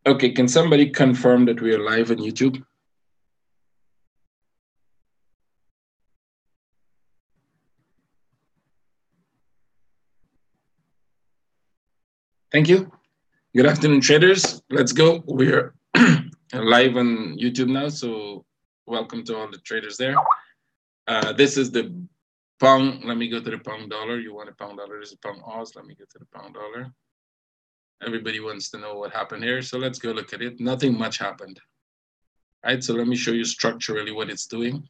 Okay, can somebody confirm that we are live on YouTube? Thank you. Good afternoon, traders. Let's go. We're live on YouTube now, so welcome to all the traders there. This is the pound. Let me go to the pound dollar. You want a pound dollar? This is pound Oz. Let me go to the pound dollar. Everybody wants to know what happened here, so let's go look at it. Nothing much happened. All right, so let me show you structurally what it's doing.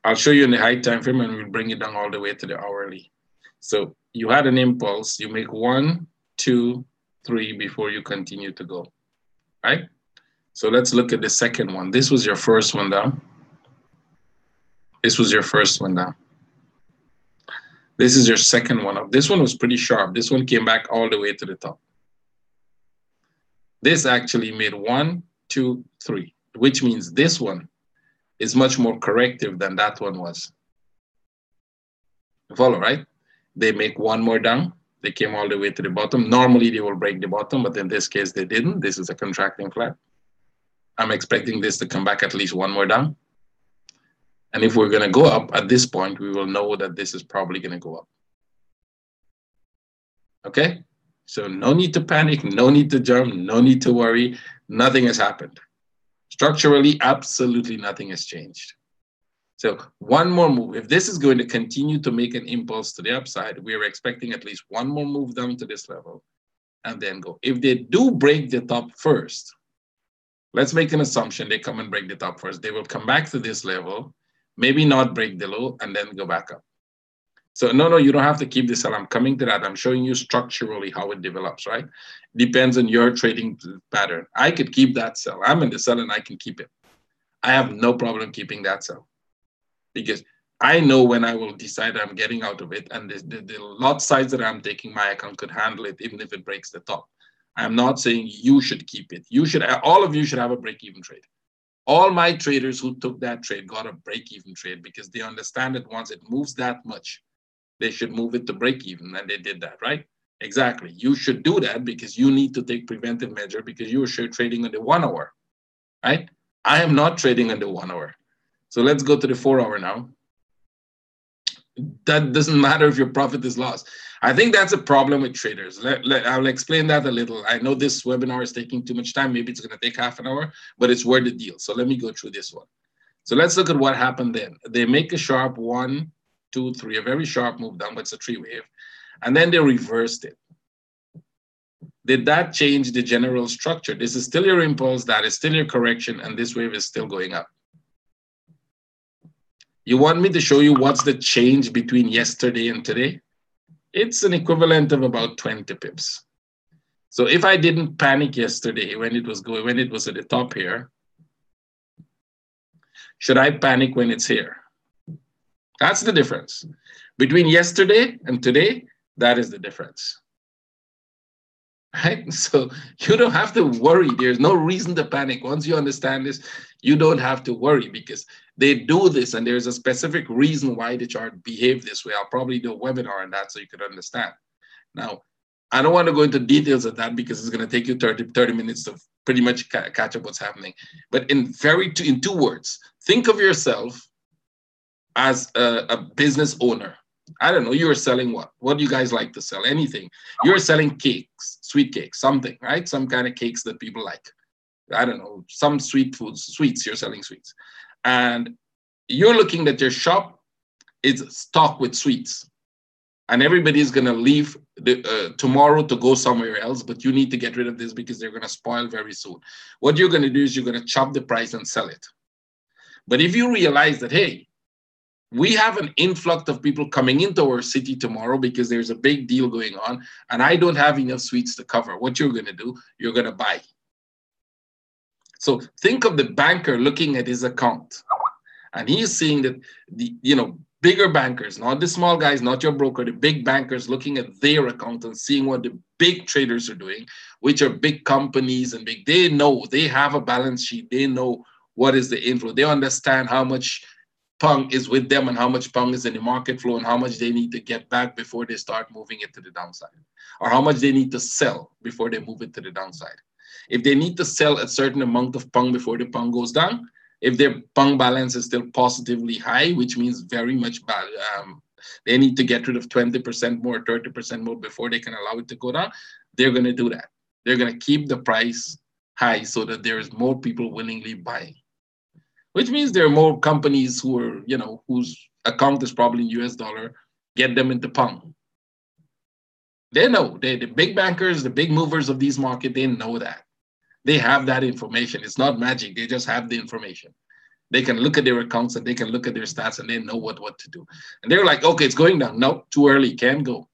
I'll show you in the high time frame, and we'll bring it down all the way to the hourly. So you had an impulse. You make 1, 2, 3 before you continue to go. Right? So let's look at the second one. This was your first one down. This was your first one down. This is your second one up. This one was pretty sharp. This one came back all the way to the top. This actually made 1, 2, 3, which means this one is much more corrective than that one was. You follow, right? They make one more down. They came all the way to the bottom. Normally they will break the bottom, but in this case they didn't. This is a contracting flat. I'm expecting this to come back at least one more down. And if we're going to go up at this point, we will know that this is probably going to go up. Okay? So no need to panic, no need to jump, no need to worry. Nothing has happened. Structurally, absolutely nothing has changed. So one more move. If this is going to continue to make an impulse to the upside, we're expecting at least one more move down to this level and then go. If they do break the top first, let's make an assumption they come and break the top first. They will come back to this level, maybe not break the low, and then go back up. So no, you don't have to keep this sell. I'm coming to that. I'm showing you structurally how it develops, right? Depends on your trading pattern. I could keep that sell. I'm in the sell and I can keep it. I have no problem keeping that sell because I know when I will decide I'm getting out of it, and the lot size that I'm taking, my account could handle it even if it breaks the top. I'm not saying you should keep it. You should. All of you should have a break-even trade. All my traders who took that trade got a break-even trade because they understand that once it moves that much, they should move it to break even, and they did that, right? Exactly. You should do that because you need to take preventive measure because you are trading on the 1 hour, right? I am not trading on the 1 hour. So let's go to the 4 hour now. That doesn't matter if your profit is lost. I think that's a problem with traders. I'll explain that a little. I know this webinar is taking too much time. Maybe it's going to take half an hour, but it's worth the deal. So let me go through this one. So let's look at what happened then. They make a sharp 1, 2, 3, a very sharp move down, but it's a 3-wave. And then they reversed it. Did that change the general structure? This is still your impulse, that is still your correction, and this wave is still going up. You want me to show you what's the change between yesterday and today? It's an equivalent of about 20 pips. So if I didn't panic yesterday when it was at the top here, should I panic when it's here? That's the difference. Between yesterday and today, that is the difference. Right? So you don't have to worry. There's no reason to panic. Once you understand this, you don't have to worry because they do this and there's a specific reason why the chart behaved this way. I'll probably do a webinar on that so you can understand. Now, I don't want to go into details of that because it's going to take you 30 minutes to pretty much catch up what's happening. But in 2 words, think of yourself as a business owner. I don't know, you're selling what? What do you guys like to sell? Anything. You're selling cakes, sweet cakes, something, right? Some kind of cakes that people like. I don't know, some sweet foods, sweets, you're selling sweets. And you're looking at your shop is stocked with sweets. And everybody's going to leave tomorrow to go somewhere else, but you need to get rid of this because they're going to spoil very soon. What you're going to do is you're going to chop the price and sell it. But if you realize that, hey, we have an influx of people coming into our city tomorrow because there's a big deal going on, and I don't have enough sweets to cover. What you're going to do, you're going to buy. So think of the banker looking at his account, and he's seeing that the bigger bankers, not the small guys, not your broker, the big bankers looking at their account and seeing what the big traders are doing, which are big companies and big. They know, they have a balance sheet. They know what is the inflow. They understand how much Pong is with them and how much Pong is in the market flow and how much they need to get back before they start moving it to the downside, or how much they need to sell before they move it to the downside. If they need to sell a certain amount of pung before the pung goes down, if their pung balance is still positively high, which means very much bad, they need to get rid of 20% more, 30% more before they can allow it to go down, they're going to do that. They're going to keep the price high so that there is more people willingly buying, which means there are more companies who are, whose account is probably in US dollar, get them into pung. They know, the big bankers, the big movers of these markets, they know that. They have that information. It's not magic. They just have the information. They can look at their accounts and they can look at their stats and they know what to do. And they're like, okay, it's going down. No, too early, can't go.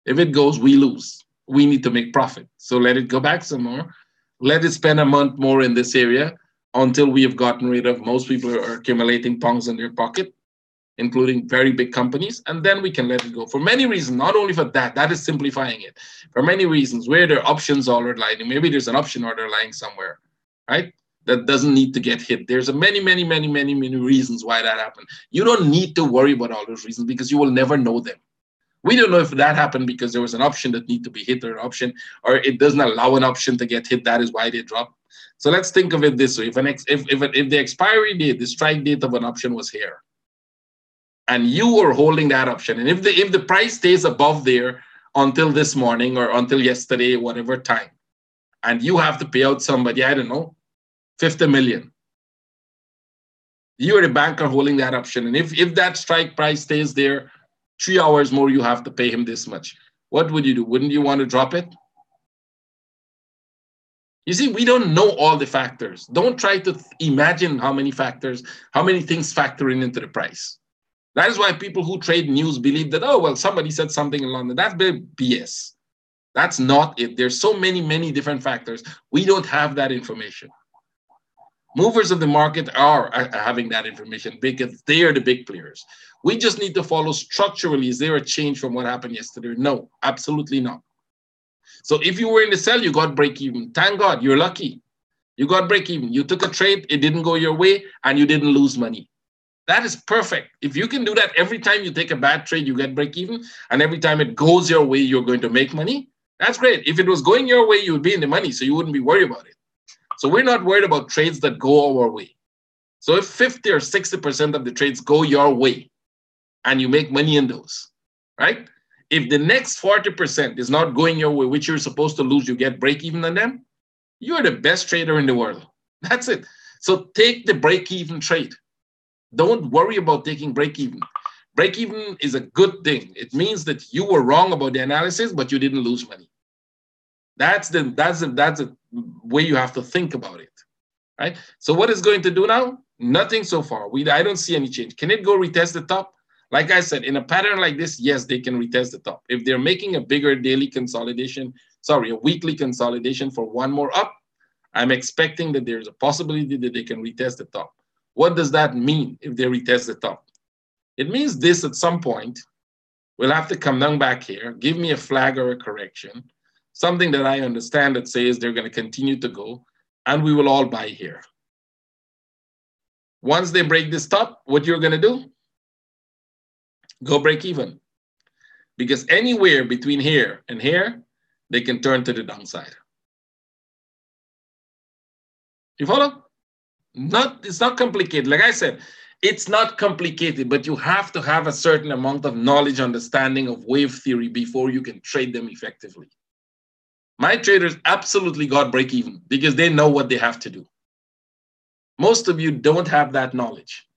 If it goes, we lose. We need to make profit. So let it go back some more. Let it spend a month more in this area until we have gotten rid of, most people are accumulating pungs in their pocket, including very big companies, and then we can let it go. For many reasons, not only for that is simplifying it. For many reasons, where there are options ordered lying, maybe there's an option order lying somewhere, right? That doesn't need to get hit. There's many reasons why that happened. You don't need to worry about all those reasons because you will never know them. We don't know if that happened because there was an option that need to be hit or an option, or it doesn't allow an option to get hit. That is why they dropped. So let's think of it this way. If the expiry date, the strike date of an option was here, and you were holding that option, and if the price stays above there until this morning or until yesterday, whatever time, and you have to pay out somebody, I don't know, 50 million. You're the banker holding that option, and if that strike price stays there 3 hours more, you have to pay him this much. What would you do? Wouldn't you want to drop it? You see, we don't know all the factors. Don't try to imagine how many factors, how many things factor into the price. That is why people who trade news believe that, oh, well, somebody said something in London. That's BS. That's not it. There's so many different factors. We don't have that information. Movers of the market are having that information because they are the big players. We just need to follow structurally. Is there a change from what happened yesterday? No, absolutely not. So if you were in the sell, you got break even. Thank God, you're lucky. You got break even. You took a trade, it didn't go your way, and you didn't lose money. That is perfect. If you can do that every time you take a bad trade, you get break even, and every time it goes your way, you're going to make money. That's great. If it was going your way, you would be in the money, so you wouldn't be worried about it. So we're not worried about trades that go our way. So if 50 or 60% of the trades go your way, and you make money in those, right? If the next 40% is not going your way, which you're supposed to lose, you get break even on them, you're the best trader in the world. That's it. So take the break even trade. Don't worry about taking break even. Break even is a good thing. It means that you were wrong about the analysis, but you didn't lose money. That's the way you have to think about it, right? So what is going to do now? Nothing so far. I don't see any change. Can it go retest the top? Like I said, in a pattern like this, yes, they can retest the top. If they're making a bigger daily consolidation, a weekly consolidation for one more up, I'm expecting that there's a possibility that they can retest the top. What does that mean if they retest the top? It means this at some point will have to come down back here, give me a flag or a correction, something that I understand that says they're going to continue to go, and we will all buy here. Once they break this top, what you're going to do? Go break even. Because anywhere between here and here, they can turn to the downside. You follow? It's not complicated. Like I said, it's not complicated, but you have to have a certain amount of knowledge, understanding of wave theory before you can trade them effectively. My traders absolutely got break even because they know what they have to do. Most of you don't have that knowledge.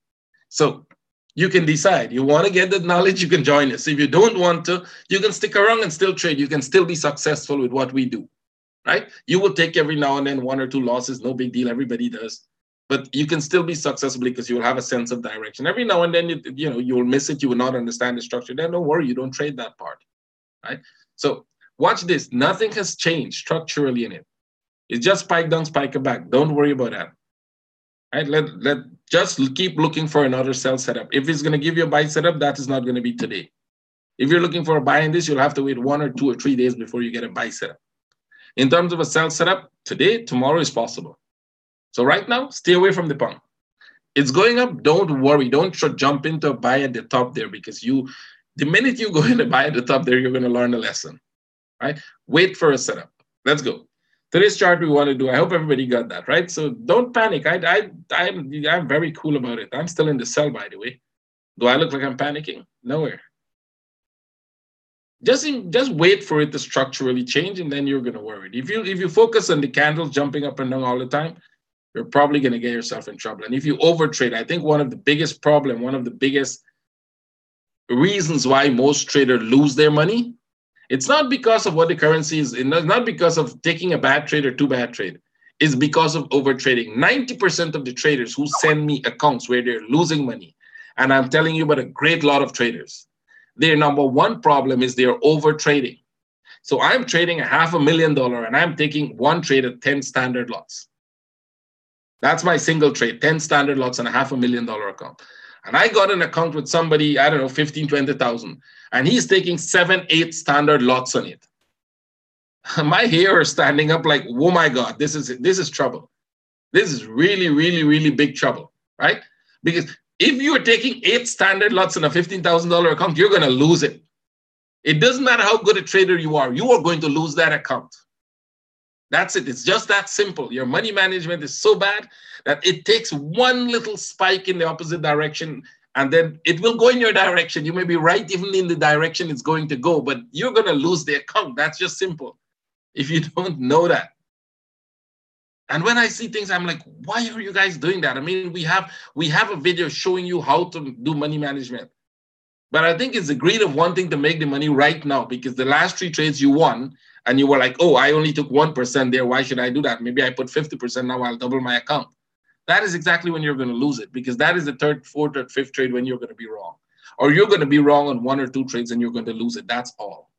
So you can decide. You want to get that knowledge, you can join us. If you don't want to, you can stick around and still trade. You can still be successful with what we do, right? You will take every now and then 1 or 2 losses, no big deal, everybody does. But you can still be successful because you will have a sense of direction. Every now and then, you will miss it. You will not understand the structure. Then don't worry, you don't trade that part, right? So watch this. Nothing has changed structurally in it. It's just spike down, spike back. Don't worry about that. Right? Let just keep looking for another sell setup. If it's going to give you a buy setup, that is not going to be today. If you're looking for a buy in this, you'll have to wait 1 or 2 or 3 days before you get a buy setup. In terms of a sell setup, today, tomorrow is possible. So right now, stay away from the pump. It's going up. Don't worry. Don't jump into a buy at the top there because the minute you go in a buy at the top there, you're going to learn a lesson. Right? Wait for a setup. Let's go. Today's chart we want to do, I hope everybody got that, right? So don't panic. I'm very cool about it. I'm still in the sell, by the way. Do I look like I'm panicking? Nowhere. Just wait for it to structurally change, and then you're gonna worry. If you focus on the candles jumping up and down all the time, you're probably gonna get yourself in trouble. And if you overtrade, I think one of the biggest reasons why most traders lose their money, it's not because of what the currency is, it's not because of taking a bad trade or too bad trade. It's because of overtrading. 90% of the traders who send me accounts where they're losing money, and I'm telling you about a great lot of traders, their number one problem is they're overtrading. So I'm trading $500,000 and I'm taking one trade at 10 standard lots. That's my single trade, 10 standard lots on a $500,000 account. And I got an account with somebody, I don't know, 15, 20,000, and he's taking 7, 8 standard lots on it. My hair is standing up like, oh my God, this is trouble. This is really, really, really big trouble, right? Because if you're taking 8 standard lots on a $15,000 account, you're going to lose it. It doesn't matter how good a trader you are going to lose that account. That's it. It's just that simple. Your money management is so bad that it takes one little spike in the opposite direction, and then it will go in your direction. You may be right even in the direction it's going to go, but you're going to lose the account. That's just simple. If you don't know that. And when I see things, I'm like, why are you guys doing that? I mean, we have a video showing you how to do money management. But I think it's the greed of wanting to make the money right now, because the last 3 trades you won, and you were like, oh, I only took 1% there. Why should I do that? Maybe I put 50%. Now I'll double my account. That is exactly when you're going to lose it, because that is the 3rd, 4th, or 5th trade when you're going to be wrong. Or you're going to be wrong on 1 or 2 trades and you're going to lose it. That's all.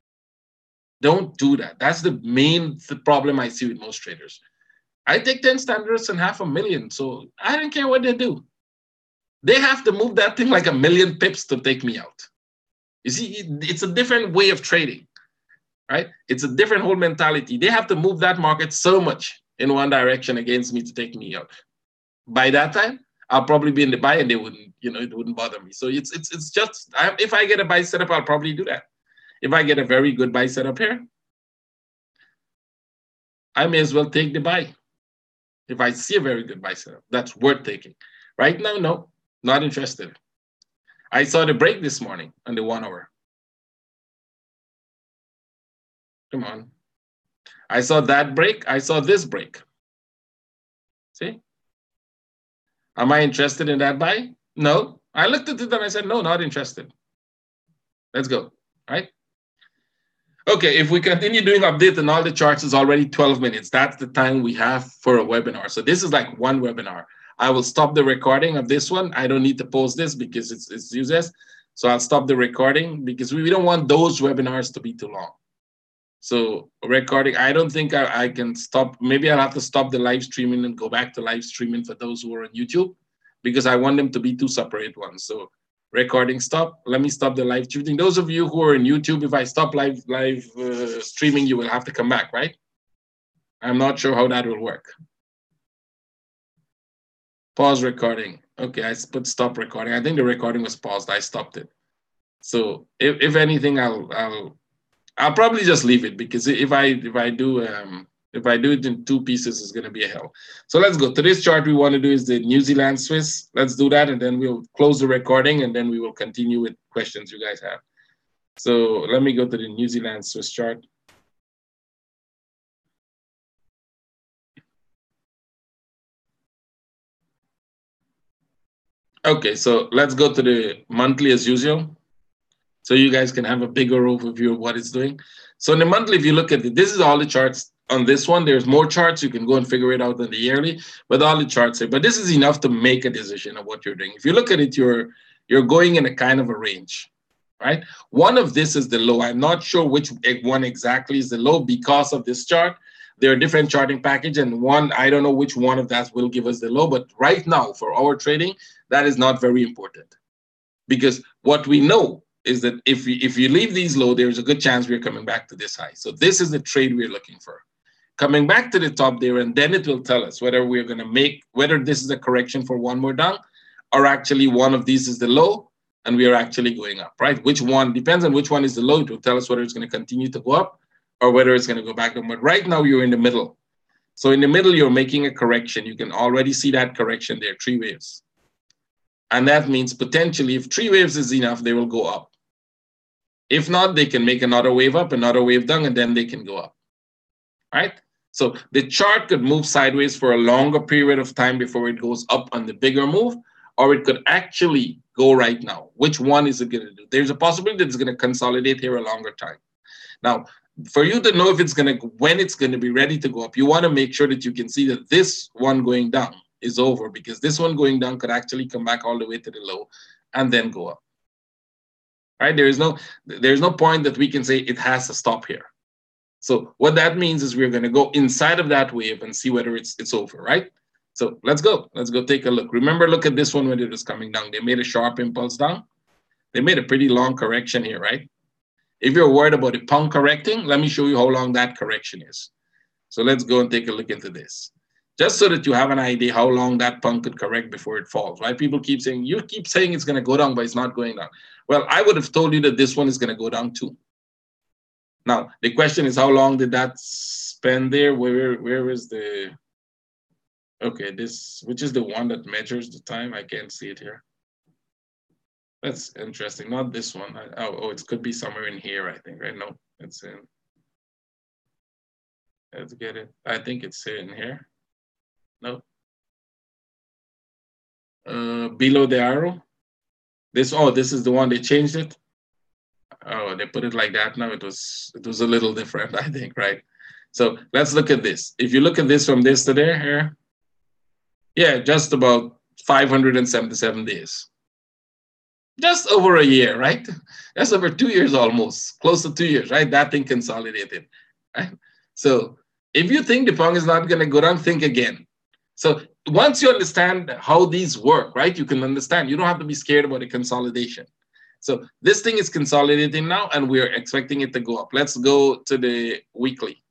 Don't do that. That's the main problem I see with most traders. I take 10 standards and $500,000. So I don't care what they do. They have to move that thing like 1,000,000 pips to take me out. You see, it's a different way of trading, right? It's a different whole mentality. They have to move that market so much in one direction against me to take me out. By that time, I'll probably be in the buy, and they wouldn't, it wouldn't bother me. So it's just, if I get a buy setup, I'll probably do that. If I get a very good buy setup here, I may as well take the buy. If I see a very good buy setup, that's worth taking. Right now, no, not interested. I saw the break this morning on the 1 hour. Come on. I saw that break. I saw this break. See? Am I interested in that buy? No. I looked at it and I said, no, not interested. Let's go, right? Okay, if we continue doing update and all the charts is already 12 minutes, that's the time we have for a webinar. So this is like one webinar. I will stop the recording of this one. I don't need to post this because it's useless. So I'll stop the recording because we don't want those webinars to be too long. So recording, I don't think I can stop. Maybe I'll have to stop the live streaming and go back to live streaming for those who are on YouTube, because I want them to be 2 separate ones. So recording stop. Let me stop the live streaming. Those of you who are on YouTube, if I stop live streaming, you will have to come back, right? I'm not sure how that will work. Pause recording. Okay, I put stop recording. I think the recording was paused. I stopped it. So if anything, I'll probably just leave it, because if I do it in 2 pieces, it's going to be a hell. So let's go. Today's chart we want to do is the New Zealand Swiss. Let's do that, and then we'll close the recording, and then we will continue with questions you guys have. So let me go to the New Zealand Swiss chart. Okay, so let's go to the monthly as usual, so you guys can have a bigger overview of what it's doing. So in the monthly, if you look at it, this is all the charts on this one. There's more charts. You can go and figure it out in the yearly, but all the charts here. But this is enough to make a decision of what you're doing. If you look at it, you're going in a kind of a range, right? One of this is the low. I'm not sure which one exactly is the low because of this chart. There are different charting package, and one, I don't know which one of that will give us the low, but right now for our trading, that is not very important, because what we know is that if you leave these low, there's a good chance we're coming back to this high. So this is the trade we're looking for. Coming back to the top there, and then it will tell us whether we're going to make, whether this is a correction for one more down, or actually one of these is the low, and we are actually going up, right? Which one, depends on which one is the low. It will tell us whether it's going to continue to go up or whether it's going to go back down. But right now, you're in the middle. So in the middle, you're making a correction. You can already see that correction there, 3 waves. And that means potentially if 3 waves is enough, they will go up. If not, they can make another wave up, another wave down, and then they can go up, right? So the chart could move sideways for a longer period of time before it goes up on the bigger move, or it could actually go right now. Which one is it going to do? There's a possibility that it's going to consolidate here a longer time. Now, for you to know if it's going to, when it's going to be ready to go up, you want to make sure that you can see that this one going down is over, because this one going down could actually come back all the way to the low and then go up. Right? There's no point that we can say it has to stop here. So what that means is we're going to go inside of that wave and see whether it's over, right? So let's go take a look. Remember, look at this one when it was coming down. They made a sharp impulse down. They made a pretty long correction here, right? If you're worried about the pound correcting, let me show you how long that correction is. So let's go and take a look into this. Just so that you have an idea how long that pound could correct before it falls, right? People keep saying, you keep saying it's going to go down, but it's not going down. Well, I would have told you that this one is going to go down too. Now, the question is, how long did that spend there? Where is the, okay, this, which is the one that measures the time? I can't see it here. That's interesting. Not this one. Oh, it could be somewhere in here, I think, right? No, it's in, let's get it. I think it's in here. No. Below the arrow. This is the one they changed it. Oh, they put it like that now. It was a little different, I think, right? So let's look at this. If you look at this from this to there here, yeah, just about 577 days. Just over a year, right? That's over 2 years almost, close to 2 years, right? That thing consolidated, right? So if you think the pound is not going to go down, think again. So once you understand how these work, right, you can understand. You don't have to be scared about the consolidation. So this thing is consolidating now, and we're expecting it to go up. Let's go to the weekly.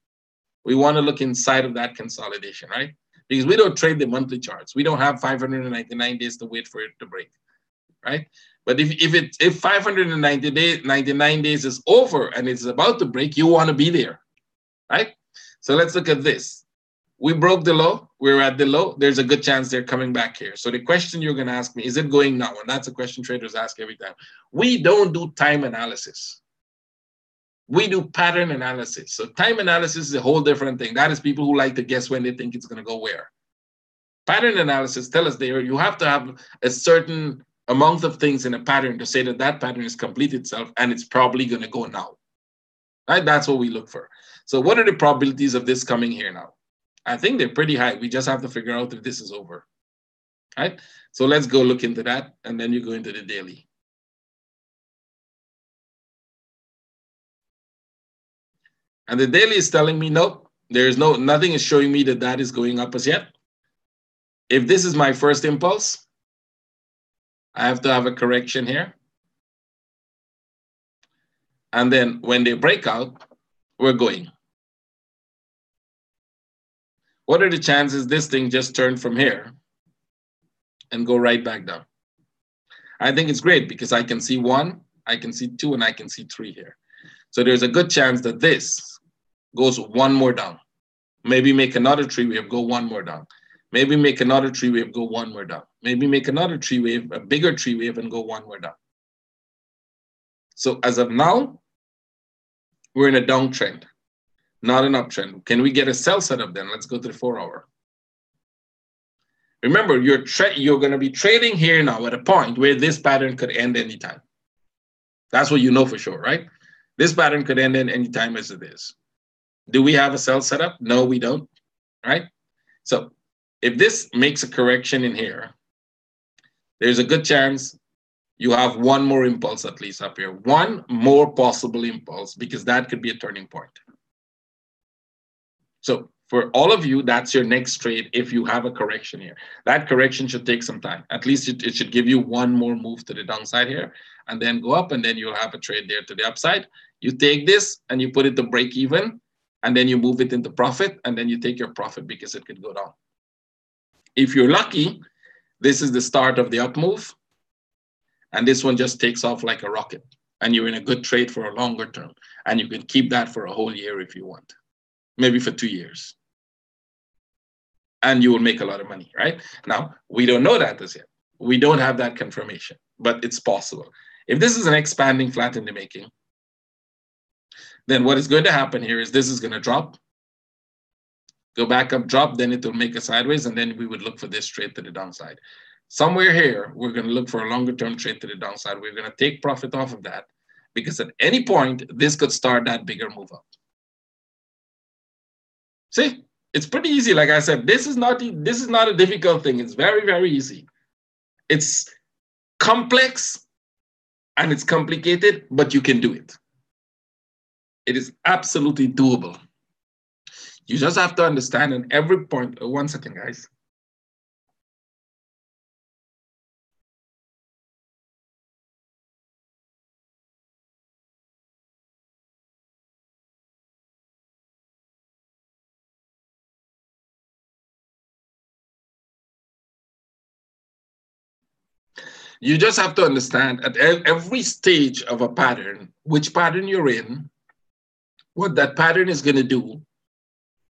We want to look inside of that consolidation, right? Because we don't trade the monthly charts. We don't have 599 days to wait for it to break, right? But if 599 days is over and it's about to break, you want to be there, right? So let's look at this. We broke the low. We're at the low. There's a good chance they're coming back here. So the question you're going to ask me, is it going now? And that's a question traders ask every time. We don't do time analysis. We do pattern analysis. So time analysis is a whole different thing. That is people who like to guess when they think it's going to go where. Pattern analysis tell us there you have to have a certain amount of things in a pattern to say that that pattern is complete itself and it's probably going to go now. Right? That's what we look for. So what are the probabilities of this coming here now? I think they're pretty high. We just have to figure out if this is over, right? So let's go look into that, and then you go into the daily. And the daily is telling me, nope, nothing is showing me that that is going up as yet. If this is my first impulse, I have to have a correction here. And then when they break out, we're going. What are the chances this thing just turned from here and go right back down? I think it's great because I can see 1, I can see 2, and I can see 3 here. So there's a good chance that this goes 1 more down. Maybe make another 3 wave, go 1 more down. Maybe make another 3 wave, go 1 more down. Maybe make another 3 wave, a bigger 3 wave, and go 1 more down. So as of now, we're in a downtrend. Not an uptrend. Can we get a sell setup then? Let's go to the 4-hour. Remember, you're going to be trading here now at a point where this pattern could end anytime. That's what you know for sure, right? This pattern could end at any time as it is. Do we have a sell setup? No, we don't, right? So if this makes a correction in here, there's a good chance you have 1 more impulse at least up here. 1 more possible impulse, because that could be a turning point. So for all of you, that's your next trade if you have a correction here. That correction should take some time. At least it should give you 1 more move to the downside here and then go up, and then you'll have a trade there to the upside. You take this and you put it to break even, and then you move it into profit, and then you take your profit because it could go down. If you're lucky, this is the start of the up move, and this one just takes off like a rocket, and you're in a good trade for a longer term, and you can keep that for a whole year if you want. Maybe for 2 years. and you will make a lot of money, right? Now, we don't know that as yet. We don't have that confirmation, but it's possible. If this is an expanding flat in the making, then what is going to happen here is this is going to drop, go back up, drop, then it will make a sideways, and then we would look for this trade to the downside. Somewhere here, we're going to look for a longer term trade to the downside. We're going to take profit off of that because at any point, this could start that bigger move up. See, it's pretty easy. Like I said, this is not a difficult thing. It's very, very easy. It's complex and it's complicated, but you can do it. It is absolutely doable. You just have to understand at every point. One second, guys. You just have to understand at every stage of a pattern, which pattern you're in, what that pattern is going to do,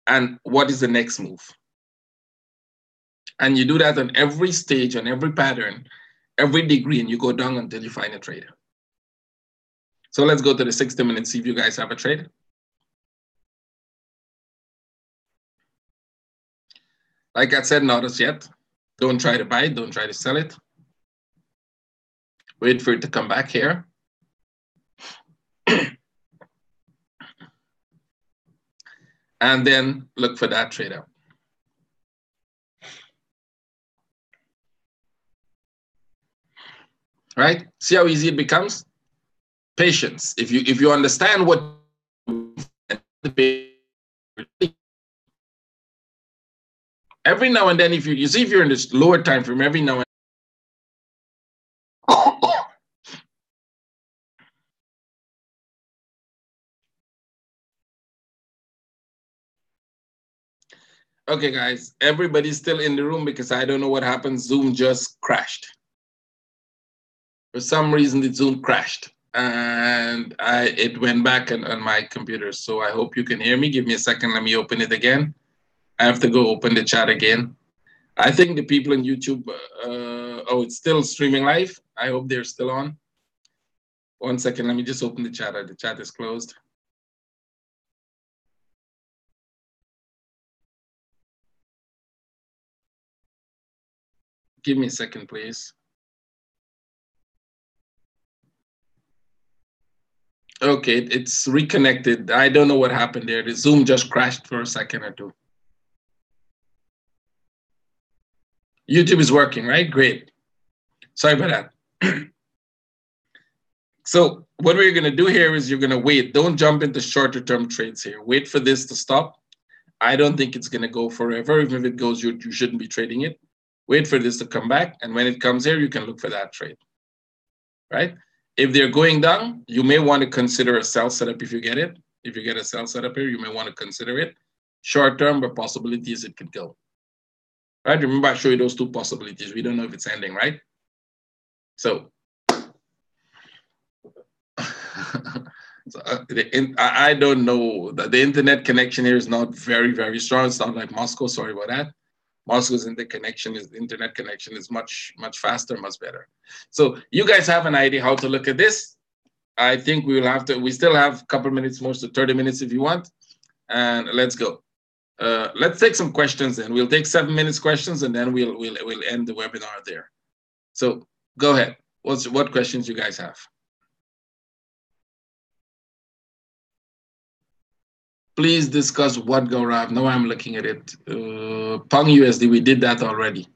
and what is the next move. And you do that on every stage, on every pattern, every degree, and you go down until you find a trader. So let's go to the 60 minutes, see if you guys have a trade. Like I said, not as yet. Don't try to buy it, don't try to sell it. Wait for it to come back here. And then look for that trade out. Right? See how easy it becomes? Patience. If you understand what every now and then, if you see if you're in this lower time frame, every now and then. Okay, guys, everybody's still in the room because I don't know what happened. Zoom just crashed. For some reason, the Zoom crashed and it went back on my computer. So I hope you can hear me. Give me a second. Let me open it again. I have to go open the chat again. I think the people on YouTube, oh, it's still streaming live. I hope they're still on. One second. Let me just open the chat. The chat is closed. Give me a second, please. Okay, it's reconnected. I don't know what happened there. The Zoom just crashed for a second or two. YouTube is working, right? Great. Sorry about that. So what we're going to do here is you're going to wait. Don't jump into shorter term trades here. Wait for this to stop. I don't think it's going to go forever. Even if it goes, you shouldn't be trading it. Wait for this to come back. And when it comes here, you can look for that trade, right? If they're going down, you may want to consider a sell setup if you get it. If you get a sell setup here, you may want to consider it. Short term, but possibilities it could go. Right? Remember, I showed you those two possibilities. We don't know if it's ending, right? So, I don't know. The internet connection here is not very, very strong. It's not like Moscow. Sorry about that. Moscow's internet connection is much, much faster, much better. So you guys have an idea how to look at this. I think we still have a couple minutes, more to 30 minutes if you want. And let's go. Let's take some questions then. We'll take 7 minutes questions and then we'll end the webinar there. So go ahead. What questions you guys have? Please discuss what Gaurav. Now I'm looking at it. Pong USD, we did that already.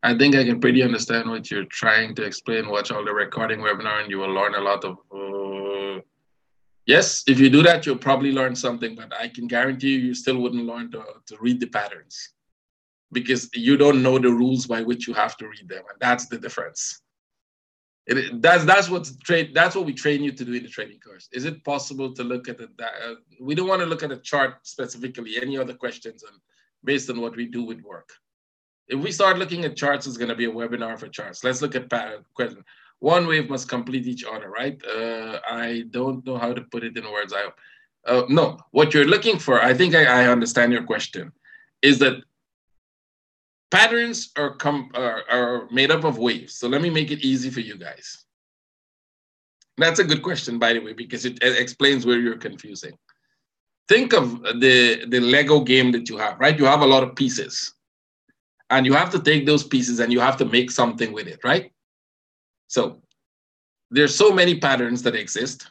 I think I can pretty understand what you're trying to explain. Watch all the recording webinar and you will learn a lot of... Yes, if you do that, you'll probably learn something, but I can guarantee you still wouldn't learn to read the patterns because you don't know the rules by which you have to read them. And that's the difference. That's what we train you to do in the trading course. Is it possible to look at it? We don't want to look at a chart specifically. Any other questions based on what we do with work? If we start looking at charts, it's going to be a webinar for charts. Let's look at question. One wave must complete each other, right? I don't know how to put it in words. No, what you're looking for, I think I understand your question, is that Patterns are made up of waves. So let me make it easy for you guys. That's a good question, by the way, because it explains where you're confusing. Think of the Lego game that you have, right? You have a lot of pieces. And you have to take those pieces and you have to make something with it, right? So there's so many patterns that exist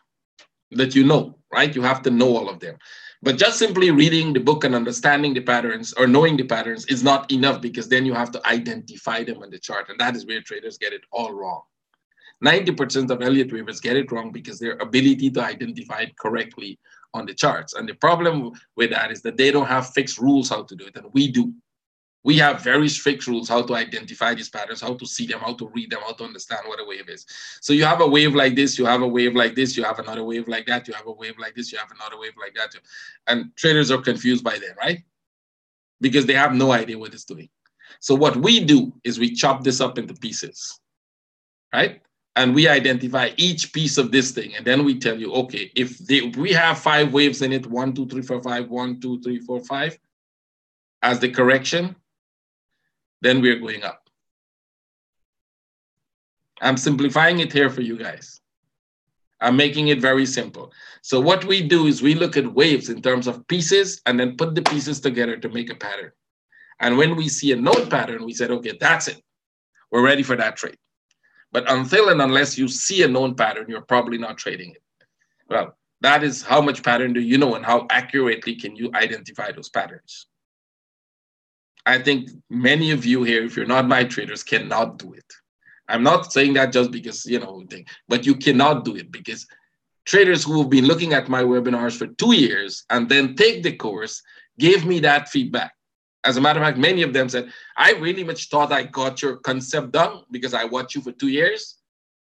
that you know, right? You have to know all of them. But just simply reading the book and understanding the patterns or knowing the patterns is not enough, because then you have to identify them on the chart. And that is where traders get it all wrong. 90% of Elliott wavers get it wrong because their ability to identify it correctly on the charts. And the problem with that is that they don't have fixed rules how to do it, and we do. We have very strict rules how to identify these patterns, how to see them, how to read them, how to understand what a wave is. So you have a wave like this, you have a wave like this, you have another wave like that, you have a wave like this, you have another wave like that. And traders are confused by that, right? Because they have no idea what it's doing. So what we do is we chop this up into pieces, right? And we identify each piece of this thing. And then we tell you, okay, if we have 5 waves in it, 1, 2, 3, 4, 5, 1, 2, 3, 4, 5, as the correction, then we're going up. I'm simplifying it here for you guys. I'm making it very simple. So what we do is we look at waves in terms of pieces and then put the pieces together to make a pattern. And when we see a known pattern, we said, okay, that's it. We're ready for that trade. But until and unless you see a known pattern, you're probably not trading it. Well, that is how much pattern do you know and how accurately can you identify those patterns. I think many of you here, if you're not my traders, cannot do it. I'm not saying that just because, but you cannot do it, because traders who have been looking at my webinars for 2 years and then take the course gave me that feedback. As a matter of fact, many of them said, I really much thought I got your concept done because I watched you for 2 years.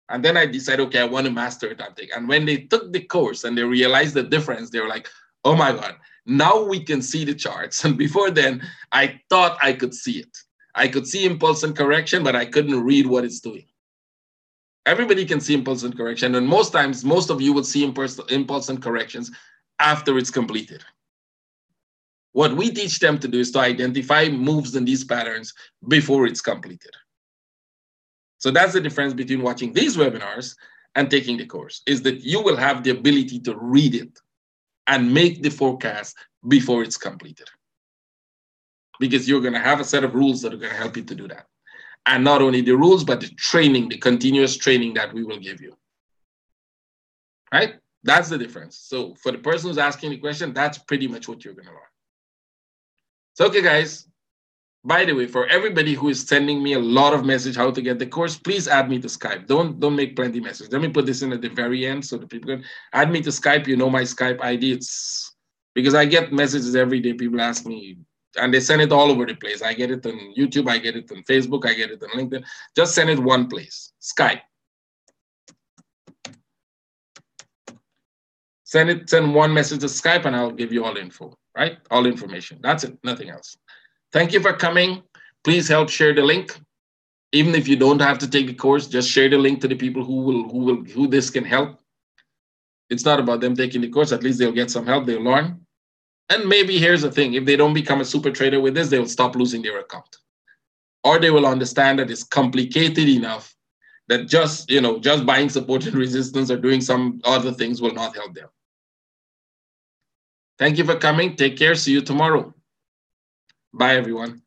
And then I decided, okay, I want to master that thing. And when they took the course and they realized the difference, they were like, oh my God, now we can see the charts. And before then, I thought I could see it. I could see impulse and correction, but I couldn't read what it's doing. Everybody can see impulse and correction. And most times, most of you will see impulse and corrections after it's completed. What we teach them to do is to identify moves in these patterns before it's completed. So that's the difference between watching these webinars and taking the course, is that you will have the ability to read it and make the forecast before it's completed. Because you're going to have a set of rules that are going to help you to do that. And not only the rules, but the training, the continuous training that we will give you. Right? That's the difference. So for the person who's asking the question, that's pretty much what you're going to learn. So, okay, guys. By the way, for everybody who is sending me a lot of message how to get the course, please add me to Skype. Don't make plenty messages. Let me put this in at the very end so that people can add me to Skype. You know my Skype ID. It's because I get messages every day. People ask me, and they send it all over the place. I get it on YouTube. I get it on Facebook. I get it on LinkedIn. Just send it one place, Skype. Send one message to Skype and I'll give you all info, right? All information. That's it, nothing else. Thank you for coming. Please help share the link. Even if you don't have to take the course, just share the link to the people who this can help. It's not about them taking the course. At least they'll get some help. They'll learn. And maybe here's the thing. If they don't become a super trader with this, they will stop losing their account. Or they will understand that it's complicated enough that just buying support and resistance or doing some other things will not help them. Thank you for coming. Take care. See you tomorrow. Bye, everyone.